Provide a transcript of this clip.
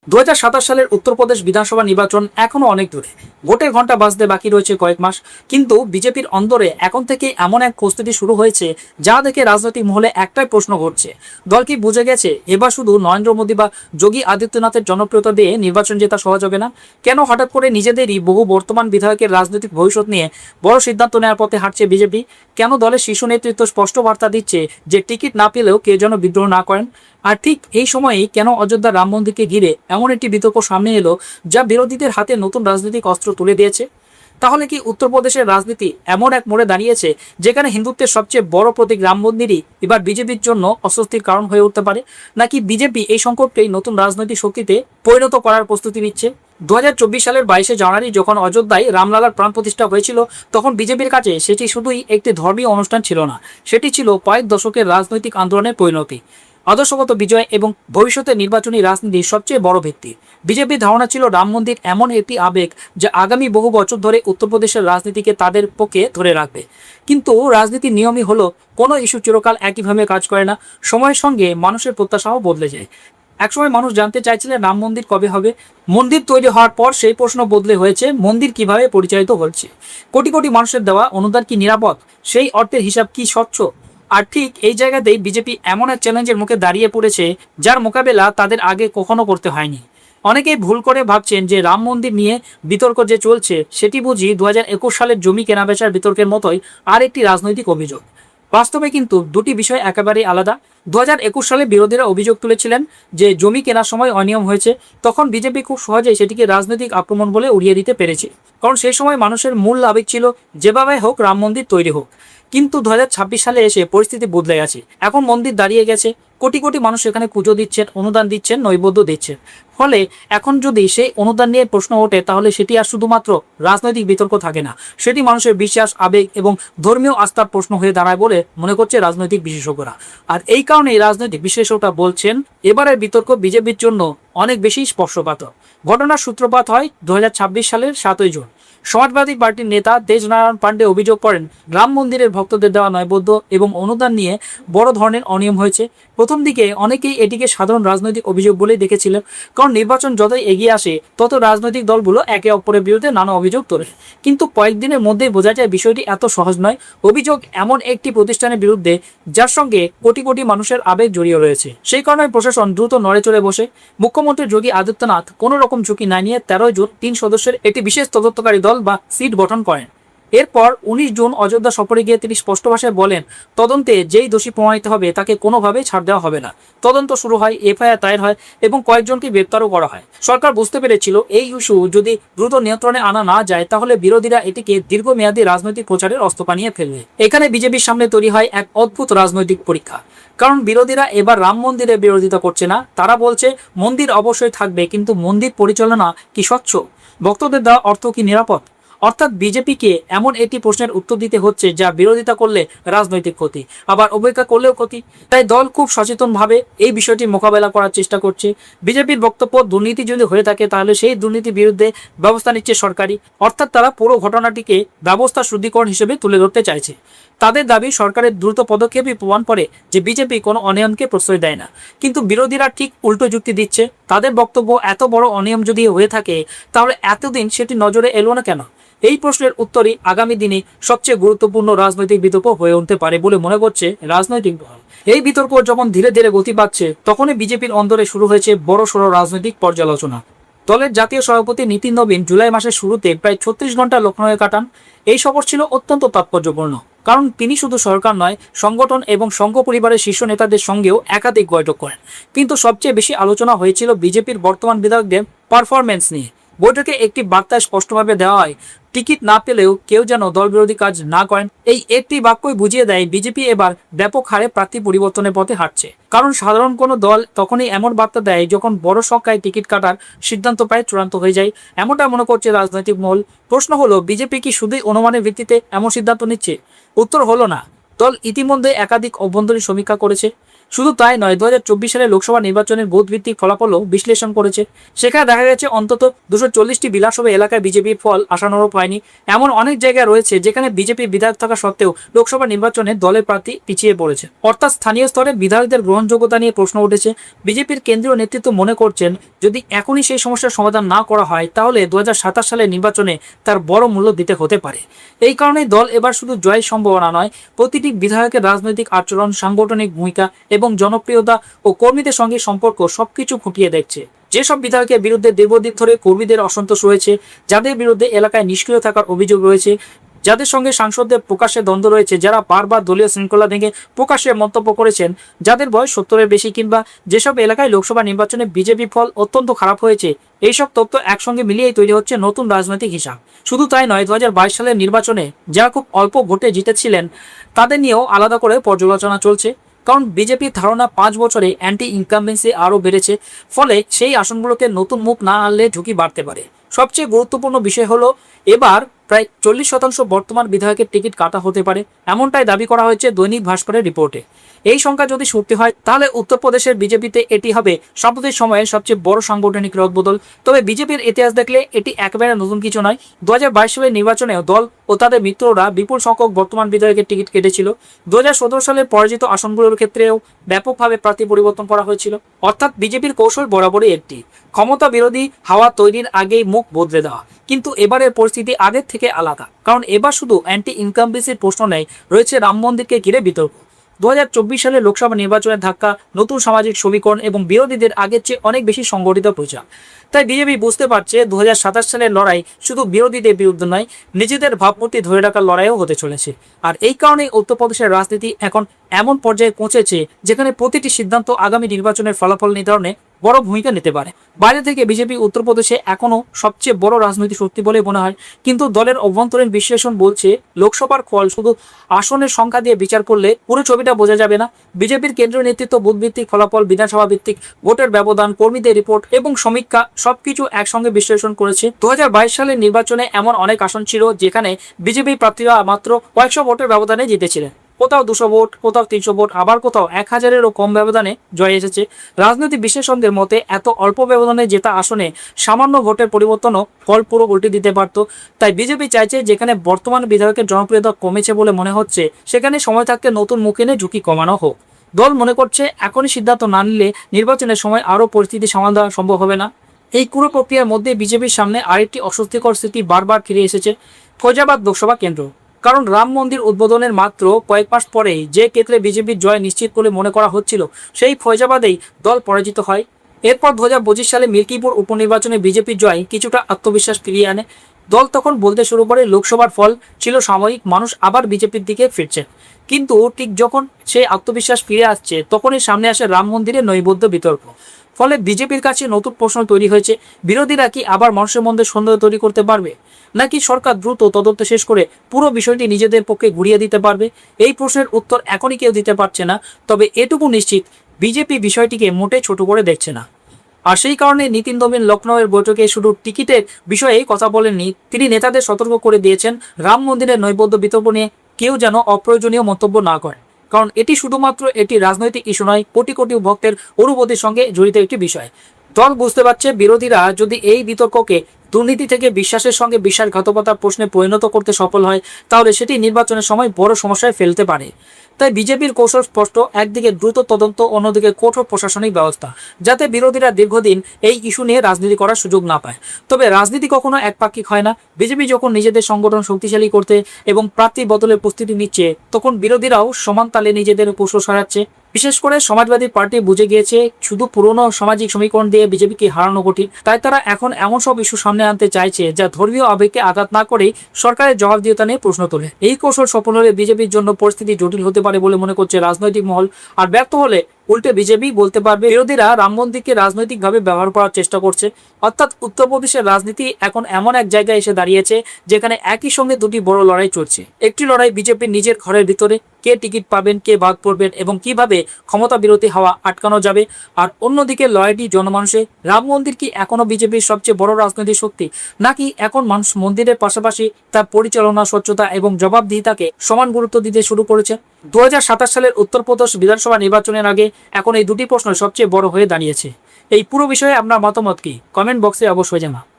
2027 সালের উত্তরপ্রদেশ বিধানসভা নির্বাচন এখনো অনেক দূরে। ভোটের ঘন্টা বাজতে বাকি রয়েছে কয়েক মাস। কিন্তু বিজেপির অন্দরে এখন থেকে এমন এক প্রস্তুতি শুরু হয়েছে যা দেখে রাজনৈতিক মহলে একটাই প্রশ্ন ঘটছে, দল কি বুঝে গেছে এবার শুধু নরেন্দ্র মোদী বা যোগী আদিত্যনাথের জনপ্রিয়তা দিয়ে নির্বাচন জেতা সহজ হবে না? কেন হঠাৎ করে নিজেদেরই বহু বর্তমান বিধায়কের রাজনৈতিক ভবিষ্যৎ নিয়ে বড় সিদ্ধান্ত নেওয়ার পথে হাঁটছে বিজেপি? কেন দলের শীর্ষ নেতৃত্ব স্পষ্ট বার্তা দিচ্ছে যে টিকিট না পেলেও কেউ যেন বিদ্রোহ না করেন? আর ঠিক এই সময়েই কেন অযোধ্যা রাম মন্দিরকে ঘিরে এমন একটি বিতর্ক সামনে এলো যা বিরোধীদের হাতে নতুন রাজনৈতিক অস্ত্র তুলে দিয়েছে? তাহলে কি উত্তরপ্রদেশের রাজনীতি এমন এক মোড়ে দাঁড়িয়েছে যেখানে হিন্দুত্বের সবচেয়ে বড় প্রতীক রাম মন্দিরই এবার বিজেপির জন্য অস্বস্তির কারণ হয়ে উঠতে পারে? নাকি বিজেপি এই সংকটকেই নতুন রাজনৈতিক শক্তিতে পরিণত করার প্রস্তুতি নিচ্ছে? 2024 সালের 22শে জানুয়ারি যখন অযোধ্যায় রামলালার প্রাণ প্রতিষ্ঠা হয়েছিল, তখন বিজেপির কাছে সেটি শুধুই একটি ধর্মীয় অনুষ্ঠান ছিল না, সেটি ছিল কয়েক দশকের রাজনৈতিক আন্দোলনের পরিণতি, আদর্শগত বিজয় এবং ভবিষ্যতের নির্বাচনী রাজনীতির সবচেয়ে বড় ভিত্তি। বিজেপির ধারণা ছিল রাম মন্দির এমন একটি আবেগ যা আগামী বহু বছর ধরে উত্তরপ্রদেশের রাজনীতিকে তাদের পক্ষে ধরে রাখবে। কিন্তু রাজনীতির নিয়মই হলো কোনো ইস্যু চিরকাল একইভাবে কাজ করে না, সময়ের সঙ্গে মানুষের প্রত্যাশাও বদলে যায়। একসময় মানুষ জানতে চাইছিলেন রাম মন্দির কবে হবে। মন্দির তৈরি হওয়ার পর সেই প্রশ্ন বদলে হয়েছে মন্দির কিভাবে পরিচালিত হচ্ছে। কোটি কোটি মানুষের দেওয়া অনুদান কি নিরাপদ? সেই অর্থের হিসাব কি স্বচ্ছ? আর ঠিক এই জায়গাতেই বিজেপি এমন এক চ্যালেঞ্জের মুখে দাঁড়িয়ে পড়েছে যার মোকাবেলা তাদের আগে কখনো করতে হয়নি। অনেকেই ভুল করে ভাবছেন যে রাম মন্দির নিয়ে বিতর্ক যে চলছে সেটি বুঝি 2021 সালের জমি কেনাবেচার বিতর্কের মতোই আর একটি রাজনৈতিক অভিযোগ। বাস্তবে কিন্তু দুটি বিষয় একেবারেই আলাদা। 2021 সালে বিরোধীরা অভিযোগ তুলেছিলেন যে জমি কেনার সময় অনিয়ম হয়েছে। তখন বিজেপি খুব সহজেই সেটিকে রাজনৈতিক আক্রমণ বলে উড়িয়ে দিতে পেরেছে, কারণ সেই সময় মানুষের মূল আবেগ ছিল যেভাবে হোক রাম মন্দির তৈরি হোক। কিন্তু 2026 সালে এসে পরিস্থিতি বদলে গেছে। এখন মন্দির দাঁড়িয়ে গেছে, কোটি কোটি মানুষ এখানে পুজো দিচ্ছেন, অনুদান দিচ্ছেন, নৈবেদ্য দিচ্ছেন। ফলে এখন যদি সেই অনুদান নিয়ে প্রশ্ন ওঠে তাহলে সেটি আর শুধুমাত্র রাজনৈতিক বিতর্ক থাকে না, সেটি মানুষের বিশ্বাস, আবেগ এবং ধর্মীয় আস্থার প্রশ্ন হয়ে দাঁড়ায় বলে মনে করছে রাজনৈতিক বিশেষজ্ঞরা। আর এই কারণেই রাজনৈতিক বিশ্লেষকরা বলছেন এবারের বিতর্ক বিজেপির জন্য অনেক বেশি স্পর্শকাতর। ঘটনার সূত্রপাত হয় 2026 সালের 7ই জুন। সমাজবাদী পার্টির নেতা তেজনারায়ণ পান্ডে অভিযোগ করেন রাম মন্দিরের ভক্তদের দেওয়া নৈবেদ্য এবং অনুদান নিয়ে বড় ধরনের অনিয়ম হয়েছে। প্রথম দিকে অনেকেই এটিকে সাধারণ রাজনৈতিক অভিযোগ বলেই দেখেছিলেন, কারণ নির্বাচন যতই এগিয়ে আসে তত রাজনৈতিক দলগুলো একে অপরের বিরুদ্ধে নানা অভিযোগ তোলে। কিন্তু কয়েকদিনের মধ্যেই বোঝা যায় বিষয়টি এত সহজ নয়। অভিযোগ এমন একটি প্রতিষ্ঠানের বিরুদ্ধে যার সঙ্গে কোটি কোটি মানুষের আবেগ জড়িয়ে রয়েছে। সেই কারণে প্রশাসন দ্রুত নড়ে চড়ে বসে। মুখ্যমন্ত্রী যোগী আদিত্যনাথ কোনো রকম ঝুঁকি না নিয়ে 13 জুন 3 সদস্যের একটি বিশেষ তদন্তকারী দল বা সিট গঠন করেন। এরপর 19 জুন অযোধ্যা সফরে গিয়ে তিনি স্পষ্ট ভাষায় বলেন তদন্তে যেই দোষী প্রমাণিত হবে তাকে কোনোভাবেই ছাড় দেওয়া হবে না। তদন্ত শুরু হয়, এফআইআর দায়ের হয় এবং কয়েকজনকে গ্রেপ্তারও করা হয়। সরকার বুঝতে পেরেছিল এই ইস্যু যদি দ্রুত নিয়ন্ত্রণে আনা না যায় তাহলে বিরোধীরা এটিকে দীর্ঘমেয়াদী রাজনৈতিক প্রচারের অস্ত্র বানিয়ে ফেলবে। এখানে বিজেপির সামনে তৈরি হয় এক অদ্ভুত রাজনৈতিক পরীক্ষা, কারণ বিরোধীরা এবার রাম মন্দিরের বিরোধিতা করছে না, তারা বলছে মন্দির অবশ্যই থাকবে, কিন্তু মন্দির পরিচালনা কি স্বচ্ছ? ভক্তদের দেওয়া অর্থ কি নিরাপদ? অর্থাৎ বিজেপিকে এমন একটি প্রশ্নের উত্তর দিতে হচ্ছে যা বিরোধিতা করলে রাজনৈতিক ক্ষতি, আবার অবজ্ঞা করলেও ক্ষতি। তাই দল খুব সচেতনভাবে এই বিষয়টি মোকাবেলা করার চেষ্টা করছে। বিজেপির বক্তব্য দ্বন্দ্বনীতি যদি হয়ে থাকে তাহলে সেই দুর্নীতির বিরুদ্ধে ব্যবস্থা নিচ্ছে সরকারি, অর্থাৎ তারা পুরো ঘটনাটিকে ব্যবস্থা শুদ্ধিকরণ হিসেবে তুলে ধরতে চাইছে। তাদের দাবি সরকারের দ্রুত পদক্ষেপই প্রমাণ করে যে বিজেপি কোনো অনিয়মকে প্রশ্রয় দেয় না। কিন্তু বিরোধীরা ঠিক উল্টো যুক্তি দিচ্ছে। তাদের বক্তব্য এত বড় অনিয়ম যদি হয়ে থাকে তাহলে এতদিন সেটি নজরে এলো না কেন? এই প্রশ্নের উত্তরই আগামী দিনে সবচেয়ে গুরুত্বপূর্ণ রাজনৈতিক বিতর্ক হয়ে উঠতে পারে বলে মনে করছে রাজনৈতিক দল। এই বিতর্ক যখন ধীরে ধীরে গতি পাচ্ছে তখনই বিজেপির অন্দরে শুরু হয়েছে বড়সড় রাজনৈতিক পর্যালোচনা। দলের জাতীয় সভাপতি নীতিন নবীন জুলাই মাসের শুরুতে প্রায় 36 ঘন্টা লখনৌয়ে কাটান। এই সফর ছিল অত্যন্ত তাৎপর্যপূর্ণ, কারণ তিনি শুধু সরকার নয়, সংগঠন এবং সংঘ পরিবারের শীর্ষ নেতাদের সঙ্গেও একাধিক বৈঠক করেন। কিন্তু সবচেয়ে বেশি আলোচনা হয়েছিল বিজেপির বর্তমান বিধায়কদের পারফরমেন্স নিয়ে। বৈঠকে একটি বার্তায় স্পষ্টভাবে দেওয়া হয় টিকিট না পেলেও কেউ যেন দল বিরোধী কাজ না করেন। এই একটি বাক্যই বুঝিয়ে দেয় বিজেপি এবার ব্যাপক হারে প্রার্থী পরিবর্তনের পথে হাঁটছে। কারণ সাধারণ কোনো দল তখনই এমন বার্তা দেয় যখন বড় সংখ্যায় টিকিট কাটার সিদ্ধান্ত প্রায় চূড়ান্ত হয়ে যায়, এমনটা মনে করছে রাজনৈতিক মহল। প্রশ্ন হলো বিজেপি কি শুধুই অনুমানের ভিত্তিতে এমন সিদ্ধান্ত নিচ্ছে? উত্তর হলো না। দল ইতিমধ্যে একাধিক অভ্যন্তরীণ সমীক্ষা করেছে। শুধু তাই নয়, 2024 সালে লোকসভা নির্বাচনের বুথ ভিত্তিক ফলাফলও বিশ্লেষণ করেছে। সেখানে দেখা গেছে অন্তত 240টি বিধানসভা এলাকায় বিজেপির ফল আশানুরূপ হয়নি। এমন অনেক জায়গায় রয়েছে যেখানে বিজেপি বিধায়ক থাকা সত্ত্বেও লোকসভা নির্বাচনে দলের প্রার্থী পিছিয়ে পড়েছে। অর্থাৎ স্থানীয় স্তরে বিধায়কদের গ্রহণযোগ্যতা নিয়ে প্রশ্ন উঠেছে। বিজেপির কেন্দ্রীয় নেতৃত্ব মনে করছেন, যদি এখনই সেই সমস্যার সমাধান না করা হয় তাহলে 2027 সালের নির্বাচনে তার বড় মূল্য দিতে হতে পারে। এই কারণেই দল এবার শুধু জয়ের সম্ভাবনা নয়, প্রতিটি বিধায়কের রাজনৈতিক আচরণ, সাংগঠনিক ভূমিকা এবং জনপ্রিয়তা ও কর্মীদের সঙ্গে সম্পর্ক সবকিছু খুঁটিয়ে দেখছে। যেসব বিধায়কের বিরুদ্ধে দীর্ঘদিন ধরে কর্মীদের অসন্তোষ রয়েছে, যাদের বিরুদ্ধে এলাকায় নিষ্ক্রিয় থাকার অভিযোগ রয়েছে, যাদের সঙ্গে সাংসদদের প্রকাশ্যে দ্বন্দ্ব রয়েছে, যারা বারবার দলীয় শৃঙ্খলা ভেঙে প্রকাশ্যে মন্তব্য করেছেন, যাদের বয়স 70-এর বেশি, কিংবা যেসব এলাকায় লোকসভা নির্বাচনে বিজেপি ফল অত্যন্ত খারাপ হয়েছে, এইসব তথ্য একসঙ্গে মিলিয়েই তৈরি হচ্ছে নতুন রাজনৈতিক হিসাব। শুধু তাই নয়, 2022 সালের নির্বাচনে যারা খুব অল্প ভোটে জিতেছিলেন তাদের নিয়েও আলাদা করে পর্যালোচনা চলছে। কারণ বিজেপির ধারণা 5 বছরে অ্যান্টি ইনকামবেন্সি আরও বেড়েছে, ফলে সেই আসনগুলোকে নতুন মুখ না আনলে ঝুঁকি বাড়তে পারে। সবচেয়ে গুরুত্বপূর্ণ বিষয় হলো, এবার প্রায় 40% বর্তমান বিধায়কের টিকিট কাটা হতে পারে, এমনটাই দাবি করা হয়েছে দৈনিক ভাস্করের রিপোর্টে। এই সংখ্যা যদি সত্যি হয় তাহলে উত্তরপ্রদেশের বিজেপিতে এটি হবে সাম্প্রতিক সময়ের সবচেয়ে বড় সাংগঠনিক রদবদল। তবে বিজেপির ইতিহাস দেখলে এটি একেবারে নতুন কিছু নয়। 2022 সালের নির্বাচনেও দল ও তাদের মিত্ররা বিপুল সংখ্যক বর্তমান বিধায়কের টিকিট কেটেছিল। 2017 সালের পরাজিত আসনগুলোর ক্ষেত্রেও ব্যাপকভাবে প্রার্থী পরিবর্তন করা হয়েছিল। অর্থাৎ বিজেপির কৌশল বরাবরই একটি, ক্ষমতা বিরোধী হাওয়া তৈরির আগেই মুখ বদলে দেওয়া। কিন্তু এবারের পরিস্থিতি আগের থেকে আলাদা, কারণ এবার শুধু অ্যান্টি ইনকামবেন্সির প্রশ্ন নেই, রয়েছে রাম মন্দিরকে ঘিরে বিতর্ক। 2024 সালে লোকসভা নির্বাচনের ধাক্কা, নতুন সামাজিক সমীকরণ এবং বিরোধীদের আগের চেয়ে অনেক বেশি সংগঠিত প্রচার। তাই বিজেপি বুঝতে পারছে 2027 সালের লড়াই শুধু বিরোধীদের বিরুদ্ধে নয়, নিজেদের ভাবমূর্তি ধরে রাখার লড়াইও হতে চলেছে। আর এই কারণেই উত্তরপ্রদেশের রাজনীতি এখন এমন পর্যায়ে পৌঁছেছে যেখানে প্রতিটি সিদ্ধান্ত আগামী নির্বাচনের ফলাফল নির্ধারণে বড় ভূমিকা নিতে পারে। বাইরে থেকে বিজেপি উত্তরপ্রদেশে এখনও সবচেয়ে বড় রাজনৈতিক শক্তি বলে মনে হয়, কিন্তু দলের অভ্যন্তরীণ বিশ্লেষণ বলছে লোকসভার ফল শুধু আসনের সংখ্যা দিয়ে বিচার করলে পুরো ছবিটা বোঝা যাবে না। বিজেপির কেন্দ্রীয় নেতৃত্ব বুথ ভিত্তিক ফলাফল, বিধানসভা ভিত্তিক ভোটের ব্যবধান, কর্মীদের রিপোর্ট এবং সমীক্ষা সবকিছু একসঙ্গে বিশ্লেষণ করেছে। 2022 সালের নির্বাচনে এমন অনেক আসন ছিল যেখানে বিজেপি প্রার্থীরা মাত্র কয়েকশো ভোটের ব্যবধানে জিতেছিলেন। কোথাও 200 ভোট, কোথাও 300 ভোট, আবার কোথাও 1000-এরও কম ব্যবধানে জয় এসেছে। রাজনৈতিক বিশ্লেষকদের মতে এত অল্প ব্যবধানে জেতা আসনে সামান্য ভোটের পরিবর্তনও ফল পুরো উল্টে দিতে পারত। তাই বিজেপি চাইছে, যেখানে বর্তমান বিধায়কের জনপ্রিয়তা কমেছে বলে মনে হচ্ছে, সেখানে সময় থাকতে নতুন মুখ এনে ঝুঁকি কমানো হোক। দল মনে করছে এখনই সিদ্ধান্ত না নিলে নির্বাচনের সময় আরও পরিস্থিতি সামাল দেওয়া সম্ভব হবে না। এই পুরো প্রক্রিয়ার মধ্যে বিজেপির সামনে আরেকটি অস্বস্তিকর স্থিতি বারবার ফিরে এসেছে, ফৈজাবাদ লোকসভা কেন্দ্র। কারণ রাম মন্দির উদ্বোধনের মাত্র কয়েক মাস পরেই যে ক্ষেত্রে বিজেপির জয় নিশ্চিত বলে মনে করা হচ্ছিল, সেই ফৈজাবাদেই দল পরাজিত হয়। এরপর 2025 সালে মিল্কিপুর উপনির্বাচনে বিজেপির জয় কিছুটা আত্মবিশ্বাস ফিরিয়ে আনে। দল তখন বলতে শুরু করে লোকসভার ফল ছিল সাময়িক, মানুষ আবার বিজেপির দিকে ফিরছে। কিন্তু ঠিক যখন সেই আত্মবিশ্বাস ফিরে আসছে, তখনই সামনে আসে রাম মন্দিরের নৈবেদ্য বিতর্ক। ফলে বিজেপির কাছে নতুন প্রশ্ন তৈরি হয়েছে, বিরোধীরা কি আবার মানুষের মধ্যে সন্দেহ তৈরি করতে পারবে, নাকি সরকার দ্রুত তদন্ত শেষ করে পুরো বিষয়টি নিজেদের পক্ষে ঘুরিয়ে দিতে পারবে? এই প্রশ্নের উত্তর এখনই কেউ দিতে পারছে না। তবে এটুকু নিশ্চিত, বিজেপি বিষয়টিকে মোটে ছোট করে দেখছে না। আর সেই কারণে নিতিন নবীন লখনৌয়ের বৈঠকে শুধু টিকিটের বিষয়ে কথা বলেননি, তিনি নেতাদের সতর্ক করে দিয়েছেন রাম মন্দিরের নৈবেদ্য বিতর্ক নিয়ে কেউ যেন অপ্রয়োজনীয় মন্তব্য না করে। কারণ এটি শুধুমাত্র একটি রাজনৈতিক ইস্যু নয়, কোটি কোটি ভক্তের অনুভূতির সঙ্গে জড়িত একটি বিষয়। দল বুঝতে পারছে, বিরোধীরা যদি এই বিতর্ককে দুর্নীতি থেকে বিশ্বাসের সঙ্গে বিশ্বাসঘাতকতার প্রশ্নে পরিণত করতে সফল হয়, তাহলে সেটি নির্বাচনের সময় বড় সমস্যায় ফেলতে পারে। তাই বিজেপির কৌশল স্পষ্ট, একদিকে দ্রুত তদন্ত, অন্যদিকে কঠোর প্রশাসনিক ব্যবস্থা, যাতে বিরোধীরা দীর্ঘদিন এই ইস্যু নিয়ে রাজনীতি করার সুযোগ না পায়। তবে রাজনীতি কখনো একপাক্ষিক হয় না। বিজেপি যখন নিজেদের সংগঠন শক্তিশালী করতে এবং প্রার্থী বদলের প্রস্তুতি নিচ্ছে, তখন বিরোধীরাও সমান তালে নিজেদের কৌশল সাজাচ্ছে। বিশেষ করে সমাজবাদী পার্টি বুঝে গিয়েছে শুধু পুরনো সামাজিক সমীকরণ দিয়ে বিজেপিকে হারানো কঠিন। তাই তারা এখন এমন সব ইস্যু সামনে আনতে চাইছে যা ধর্মীয় আবেগকে আঘাত না করেই সরকারের জবাবদিহিতা নিয়ে প্রশ্ন তোলে। এই কৌশল সফল হলে বিজেপির জন্য পরিস্থিতি জটিল হতে পারে বলে মনে করছে রাজনৈতিক মহল। আর ব্যর্থ হলে উল্টে বিজেপি বলতে পারবে বিরোধীরা রাম মন্দিরকে রাজনৈতিকভাবে ব্যবহার করার চেষ্টা করছে। অর্থাৎ উত্তরপ্রদেশের রাজনীতি এখন এমন এক জায়গায় এসে দাঁড়িয়েছে যেখানে একই সঙ্গে দুটি বড় লড়াই চলছে। একটি লড়াই বিজেপির নিজের ঘরের ভিতরে, কে টিকিট পাবেন, কে বাদ পড়বেন এবং কিভাবে ক্ষমতা বিরোধী হাওয়া আটকানো যাবে। আর অন্যদিকে লড়াইটি জনমানুষে, রাম মন্দির কি এখনো বিজেপির সবচেয়ে বড় রাজনৈতিক শক্তি, নাকি এখন মানুষ মন্দিরের পাশাপাশি তার পরিচালনা, স্বচ্ছতা এবং জবাবদিহিতাকে সমান গুরুত্ব দিতে শুরু করেছে। 2027 সালের উত্তরপ্রদেশ বিধানসভা নির্বাচনের আগে এখন এই দুটি প্রশ্ন সবচেয়ে বড় হয়ে দাঁড়িয়েছে। এই পুরো বিষয়ে আপনার মতামত কি? কমেন্ট বক্সে অবশ্যই জানান।